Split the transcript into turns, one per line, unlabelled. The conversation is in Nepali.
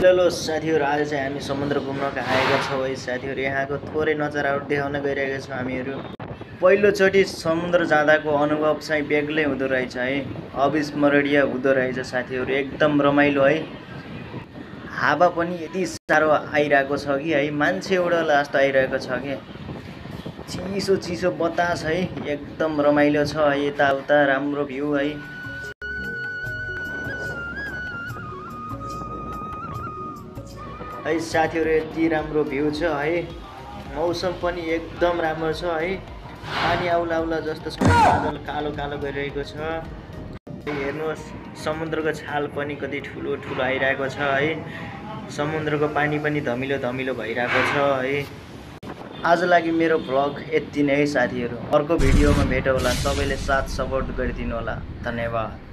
हेलो साथीहरु, आज चाहिँ हामी समुद्र घुम्नका आएका छौँ है साथीहरु। यहाँको थोरै नजाराहरु देखाउन गइरहेका छौँ हामीहरु। पहिलोचोटि समुद्र जाँदाको अनुभव चाहिँ बेग्लै हुँदो रहेछ है, अविस्मरणीय हुँदो रहेछ साथीहरु। एकदम रमाइलो है। हावा पनि यति साह्रो आइरहेको छ कि है, मान्छे उडला जस्तो आइरहेको छ के। चिसो चिसो बतास है, एकदम रमाइलो छ है। यताउता राम्रो भ्यू है। है साथीहरु, यति राम्रो भ्यू छ है। मौसम पनि एकदम राम्रो छ है। पानी आउला आउला जस्तो छ, बादल कालो कालो गरिरहेको छ। हेर्नुहोस्, समुद्रको छाल पनि कति ठुलो ठुलो आइरहेको छ है। समुद्रको पानी पनि धमिलो धमिलो भइरहेको छ है। आज लागि मेरो भ्लग यति नै है साथीहरु। अर्को भिडियोमा भेटौँला। सबैले साथ सपोर्ट गरिदिनु होला। धन्यवाद।